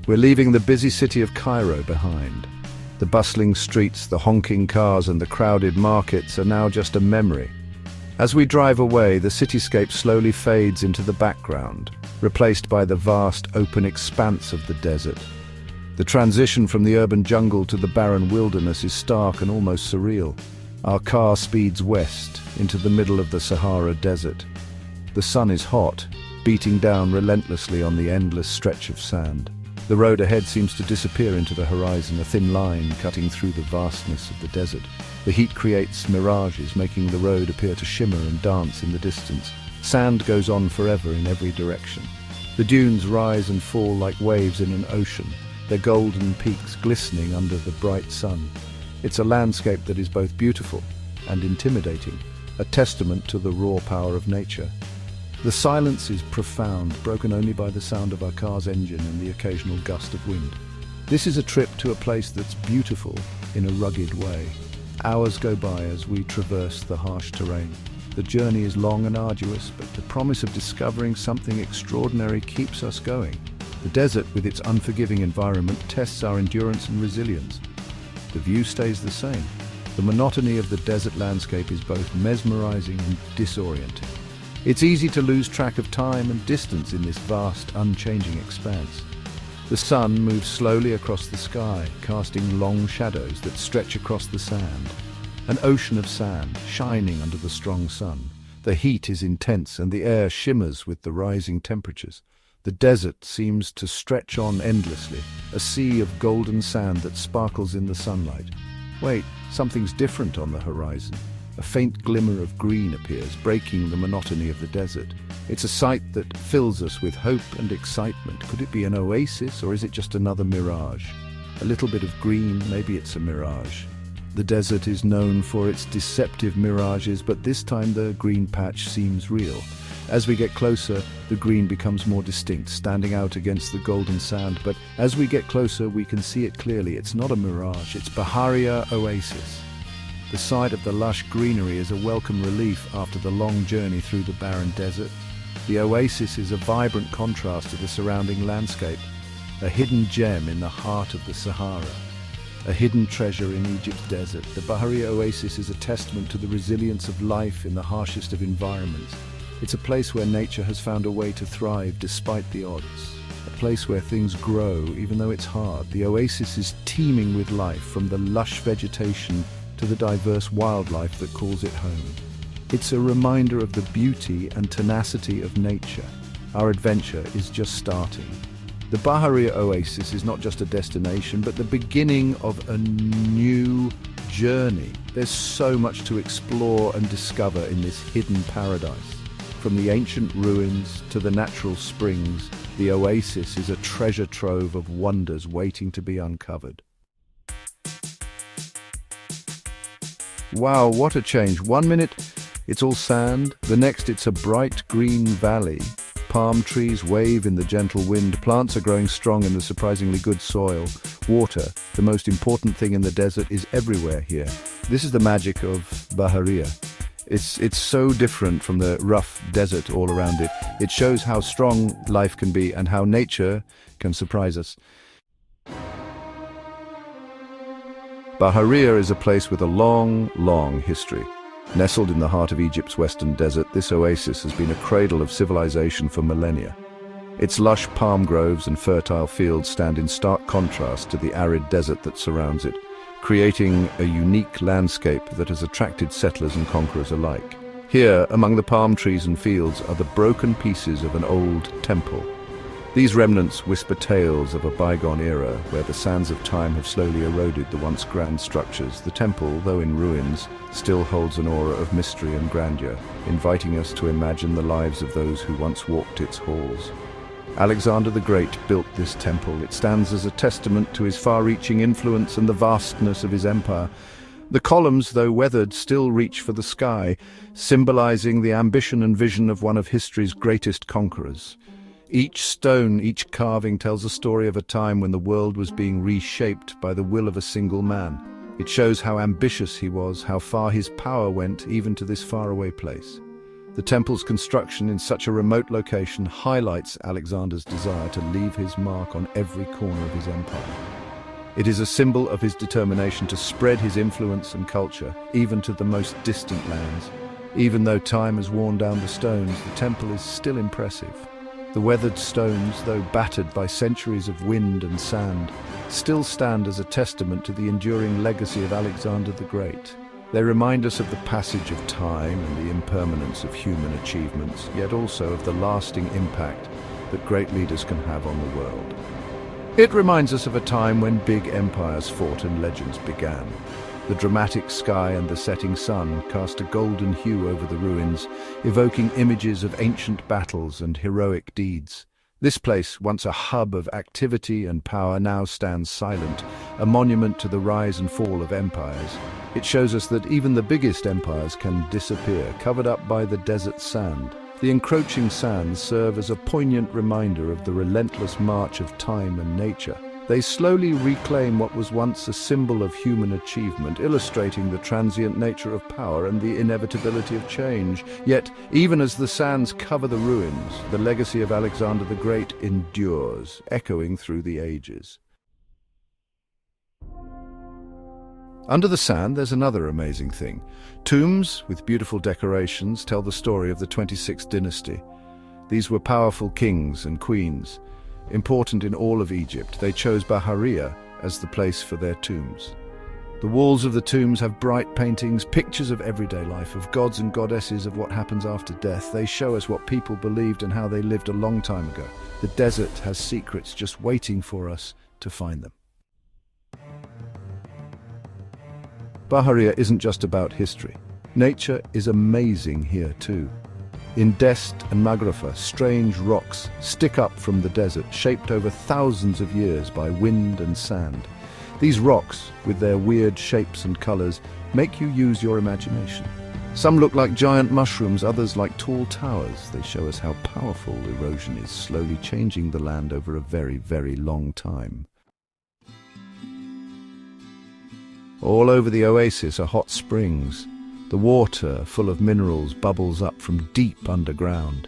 We're leaving the busy city of Cairo behind. The bustling streets, the honking cars, and the crowded markets are now just a memory. As we drive away, the cityscape slowly fades into the background, replaced by the vast open expanse of the desert. The transition from the urban jungle to the barren wilderness is stark and almost surreal. Our car speeds west, into the middle of the Sahara Desert. The sun is hot, beating down relentlessly on the endless stretch of sand. The road ahead seems to disappear into the horizon, a thin line cutting through the vastness of the desert. The heat creates mirages, making the road appear to shimmer and dance in the distance. Sand goes on forever in every direction. The dunes rise and fall like waves in an ocean, their golden peaks glistening under the bright sun. It's a landscape that is both beautiful and intimidating, a testament to the raw power of nature. The silence is profound, broken only by the sound of our car's engine and the occasional gust of wind. This is a trip to a place that's beautiful in a rugged way. Hours go by as we traverse the harsh terrain. The journey is long and arduous, but the promise of discovering something extraordinary keeps us going. The desert, with its unforgiving environment, tests our endurance and resilience. The view stays the same. The monotony of the desert landscape is both mesmerizing and disorienting. It's easy to lose track of time and distance in this vast, unchanging expanse. The sun moves slowly across the sky, casting long shadows that stretch across the sand. An ocean of sand, shining under the strong sun. The heat is intense and the air shimmers with the rising temperatures. The desert seems to stretch on endlessly, a sea of golden sand that sparkles in the sunlight. Wait, something's different on the horizon. A faint glimmer of green appears, breaking the monotony of the desert. It's a sight that fills us with hope and excitement. Could it be an oasis, or is it just another mirage? A little bit of green, maybe it's a mirage. The desert is known for its deceptive mirages, but this time the green patch seems real. As we get closer, the green becomes more distinct, standing out against the golden sand. But as we get closer, we can see it clearly. It's not a mirage, it's Bahariya Oasis. The sight of the lush greenery is a welcome relief after the long journey through the barren desert. The oasis is a vibrant contrast to the surrounding landscape, a hidden gem in the heart of the Sahara, a hidden treasure in Egypt's desert. The Bahariya Oasis is a testament to the resilience of life in the harshest of environments. It's a place where nature has found a way to thrive despite the odds, a place where things grow even though it's hard. The oasis is teeming with life, from the lush vegetation to the diverse wildlife that calls it home. It's a reminder of the beauty and tenacity of nature. Our adventure is just starting. The Bahariya Oasis is not just a destination, but the beginning of a new journey. There's so much to explore and discover in this hidden paradise. From the ancient ruins to the natural springs, the oasis is a treasure trove of wonders waiting to be uncovered. Wow, what a change. 1 minute, it's all sand. The next, it's a bright green valley. Palm trees wave in the gentle wind. Plants are growing strong in the surprisingly good soil. Water, the most important thing in the desert, is everywhere here. This is the magic of Bahariya. It's so different from the rough desert all around it. It shows how strong life can be and how nature can surprise us. Bahariya is a place with a long history. Nestled in the heart of Egypt's western desert, this oasis has been a cradle of civilization for millennia. Its lush palm groves and fertile fields stand in stark contrast to the arid desert that surrounds it, creating a unique landscape that has attracted settlers and conquerors alike. Here, among the palm trees and fields, are the broken pieces of an old temple. These remnants whisper tales of a bygone era where the sands of time have slowly eroded the once grand structures. The temple, though in ruins, still holds an aura of mystery and grandeur, inviting us to imagine the lives of those who once walked its halls. Alexander the Great built this temple. It stands as a testament to his far-reaching influence and the vastness of his empire. The columns, though weathered, still reach for the sky, symbolizing the ambition and vision of one of history's greatest conquerors. Each stone, each carving tells a story of a time when the world was being reshaped by the will of a single man. It shows how ambitious he was, how far his power went, even to this faraway place. The temple's construction in such a remote location highlights Alexander's desire to leave his mark on every corner of his empire. It is a symbol of his determination to spread his influence and culture, even to the most distant lands. Even though time has worn down the stones, the temple is still impressive. The weathered stones, though battered by centuries of wind and sand, still stand as a testament to the enduring legacy of Alexander the Great. They remind us of the passage of time and the impermanence of human achievements, yet also of the lasting impact that great leaders can have on the world. It reminds us of a time when big empires fought and legends began. The dramatic sky and the setting sun cast a golden hue over the ruins, evoking images of ancient battles and heroic deeds. This place, once a hub of activity and power, now stands silent, a monument to the rise and fall of empires. It shows us that even the biggest empires can disappear, covered up by the desert sand. The encroaching sands serve as a poignant reminder of the relentless march of time and nature. They slowly reclaim what was once a symbol of human achievement, illustrating the transient nature of power and the inevitability of change. Yet, even as the sands cover the ruins, the legacy of Alexander the Great endures, echoing through the ages. Under the sand, there's another amazing thing. Tombs with beautiful decorations tell the story of the 26th dynasty. These were powerful kings and queens. Important in all of Egypt, they chose Bahariya as the place for their tombs. The walls of the tombs have bright paintings, pictures of everyday life, of gods and goddesses, of what happens after death. They show us what people believed and how they lived a long time ago. The desert has secrets just waiting for us to find them. Bahariya isn't just about history. Nature is amazing here too. In Dest and Maghrafa, strange rocks stick up from the desert, shaped over thousands of years by wind and sand. These rocks, with their weird shapes and colors, make you use your imagination. Some look like giant mushrooms, others like tall towers. They show us how powerful erosion is, slowly changing the land over a very, very long time. All over the oasis are hot springs. The water, full of minerals, bubbles up from deep underground.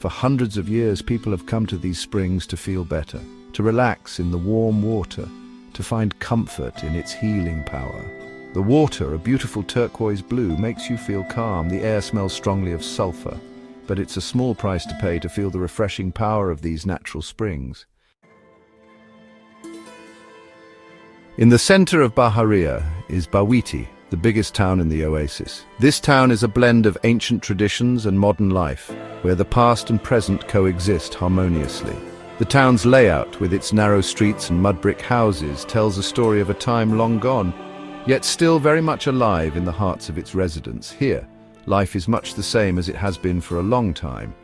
For hundreds of years, people have come to these springs to feel better, to relax in the warm water, to find comfort in its healing power. The water, a beautiful turquoise blue, makes you feel calm. The air smells strongly of sulfur, but it's a small price to pay to feel the refreshing power of these natural springs. In the center of Bahariya is Bawiti, the biggest town in the oasis. This town is a blend of ancient traditions and modern life, where the past and present coexist harmoniously. The town's layout, with its narrow streets and mud brick houses, tells a story of a time long gone, yet still very much alive in the hearts of its residents. Here, life is much the same as it has been for a long time.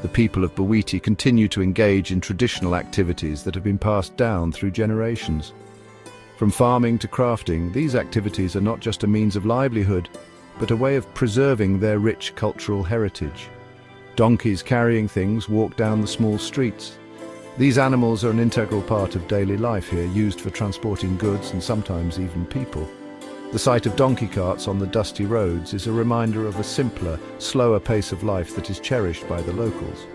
The people of Bawiti continue to engage in traditional activities that have been passed down through generations. From farming to crafting, these activities are not just a means of livelihood, but a way of preserving their rich cultural heritage. Donkeys carrying things walk down the small streets. These animals are an integral part of daily life here, used for transporting goods and sometimes even people. The sight of donkey carts on the dusty roads is a reminder of a simpler, slower pace of life that is cherished by the locals.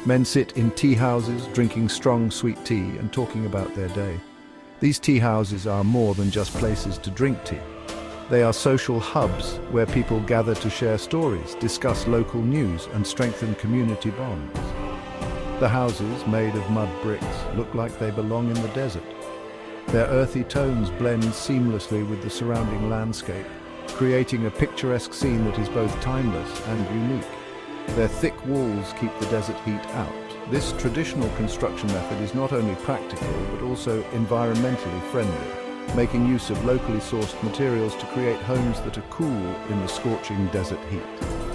Men sit in tea houses, drinking strong, sweet tea and talking about their day. These tea houses are more than just places to drink tea. They are social hubs where people gather to share stories, discuss local news, and strengthen community bonds. The houses, made of mud bricks, look like they belong in the desert. Their earthy tones blend seamlessly with the surrounding landscape, creating a picturesque scene that is both timeless and unique. Their thick walls keep the desert heat out. This traditional construction method is not only practical, but also environmentally friendly, making use of locally sourced materials to create homes that are cool in the scorching desert heat.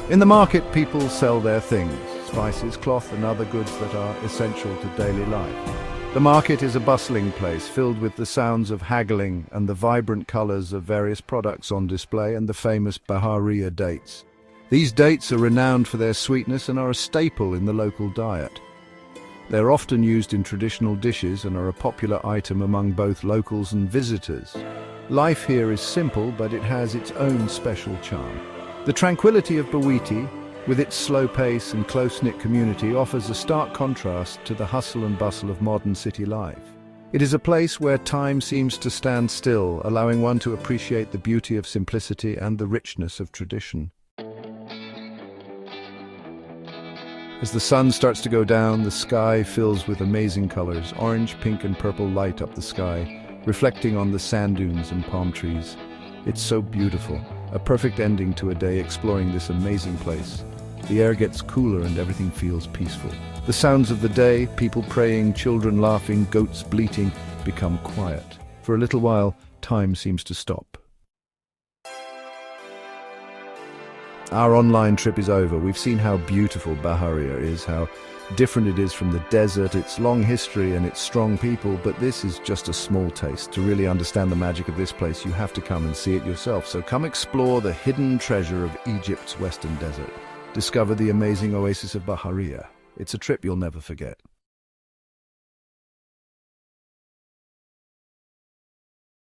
In the market, people sell their things, spices, cloth, and other goods that are essential to daily life. The market is a bustling place filled with the sounds of haggling and the vibrant colors of various products on display and the famous Bahariya dates. These dates are renowned for their sweetness and are a staple in the local diet. They're often used in traditional dishes and are a popular item among both locals and visitors. Life here is simple, but it has its own special charm. The tranquility of Bawiti, with its slow pace and close-knit community, offers a stark contrast to the hustle and bustle of modern city life. It is a place where time seems to stand still, allowing one to appreciate the beauty of simplicity and the richness of tradition. As the sun starts to go down, the sky fills with amazing colors. Orange, pink, and purple light up the sky, reflecting on the sand dunes and palm trees. It's so beautiful, a perfect ending to a day exploring this amazing place. The air gets cooler and everything feels peaceful. The sounds of the day, people praying, children laughing, goats bleating, become quiet. For a little while, time seems to stop. Our online trip is over. We've seen how beautiful Bahariya is, how different it is from the desert, its long history and its strong people, but this is just a small taste. To really understand the magic of this place, you have to come and see it yourself. So come explore the hidden treasure of Egypt's western desert. Discover the amazing oasis of Bahariya. It's a trip you'll never forget.